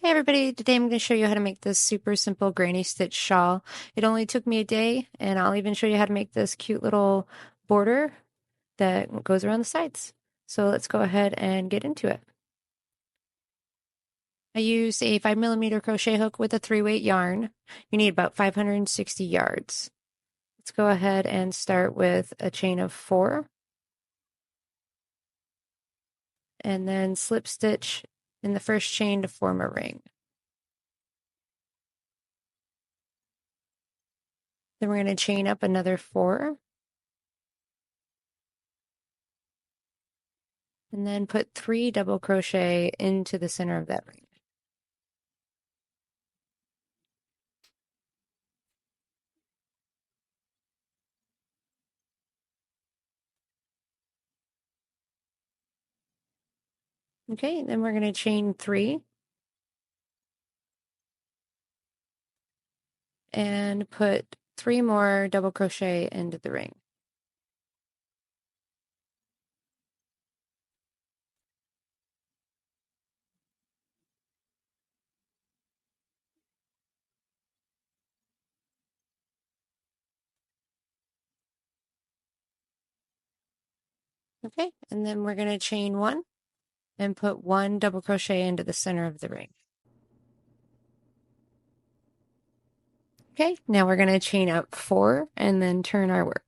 Hey everybody, today I'm going to show you how to make this super simple granny stitch shawl. It only took me a day, and I'll even show you how to make this cute little border that goes around the sides. So let's go ahead and get into it. I used a 5mm crochet hook with a 3-weight yarn. You need about 560 yards. Let's go ahead and start with a chain of 4 and then slip stitch in the first chain to form a ring. Then we're going to chain up another 4 and then put 3 double crochet into the center of that ring. Okay, then we're going to chain 3 and put 3 more double crochet into the ring. Okay, and then we're going to chain 1 and put 1 double crochet into the center of the ring. Okay, now we're going to chain up 4 and then turn our work.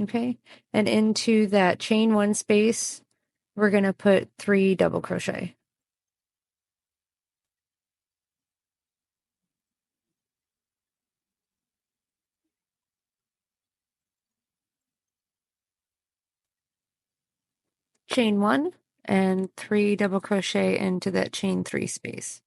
Okay, and into that chain 1 space, we're going to put 3 double crochet. Chain 1 and 3 double crochet into that chain 3 space.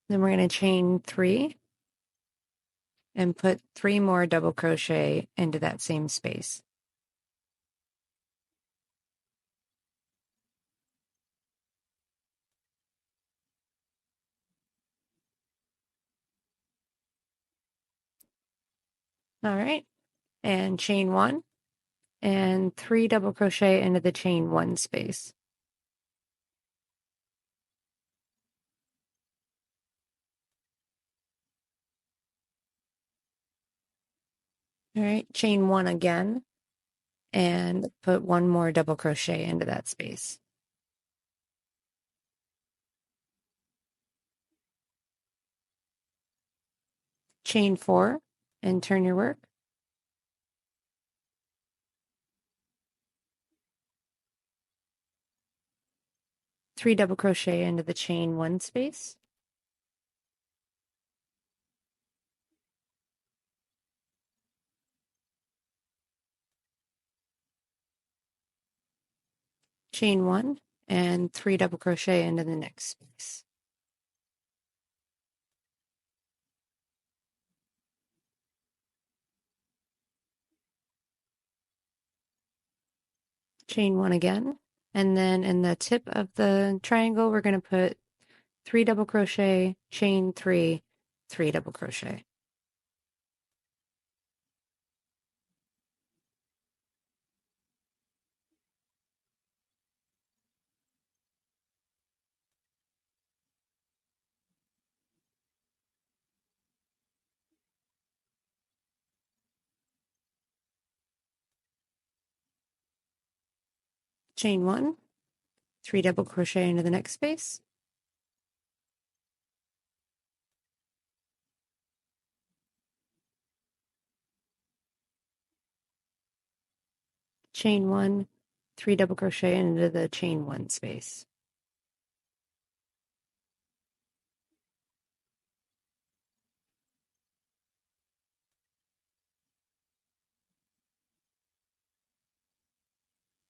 Then we're going to chain 3 and put 3 more double crochet into that same space. All right, and chain 1 and 3 double crochet into the chain 1 space. All right, chain 1 again and put 1 more double crochet into that space. Chain 4 and turn your work. Three double crochet into the chain 1 space. Chain 1 and 3 double crochet into the next space. Chain 1 again, and then in the tip of the triangle we're going to put 3 double crochet, chain 3, 3 double crochet. Chain 1, 3 double crochet into the next space. Chain 1, 3 double crochet into the chain 1 space.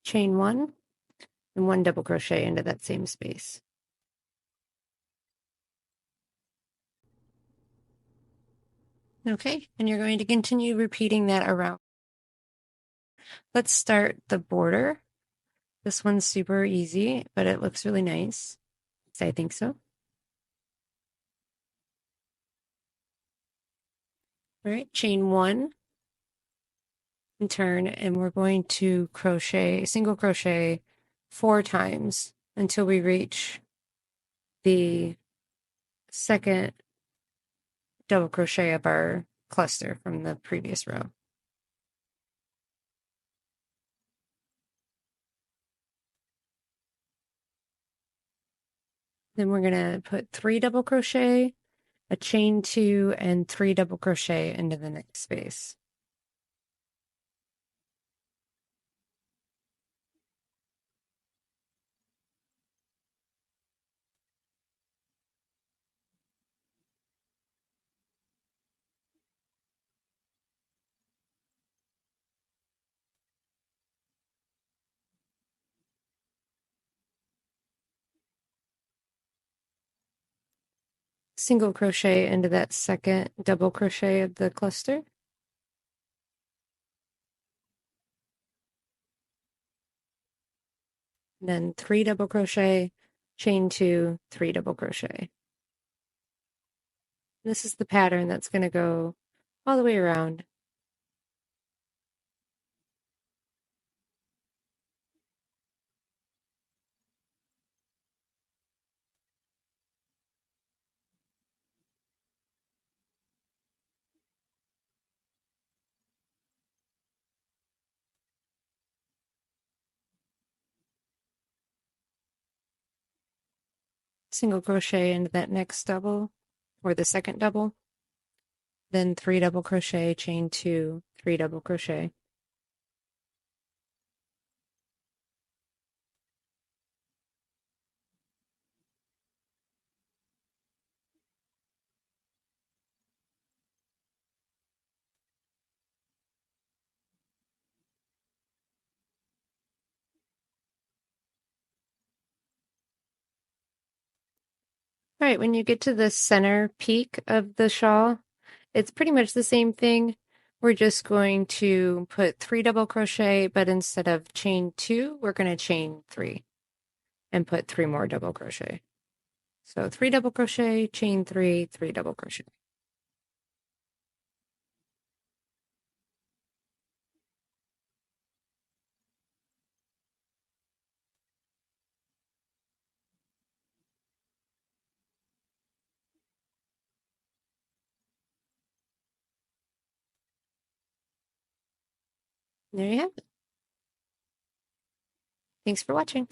Chain 1 and 1 double crochet into that same space. Okay, and you're going to continue repeating that around. Let's start the border. This one's super easy, but it looks really nice. So I think so. All right, chain one and turn, and we're going to crochet, single crochet 4 times until we reach the second double crochet of our cluster from the previous row. Then we're going to put 3 double crochet, a chain 2, and 3 double crochet into the next space. Single crochet into that second double crochet of the cluster. Then 3 double crochet, chain 2, 3 double crochet. This is the pattern that's going to go all the way around. Single crochet into that next double or the second double, then 3 double crochet, chain 2, 3 double crochet. All right, when you get to the center peak of the shawl, it's pretty much the same thing. We're just going to put 3 double crochet, but instead of chain 2, we're going to chain 3 and put 3 more double crochet. So 3 double crochet, chain 3, 3 double crochet. There you have it. Thanks for watching.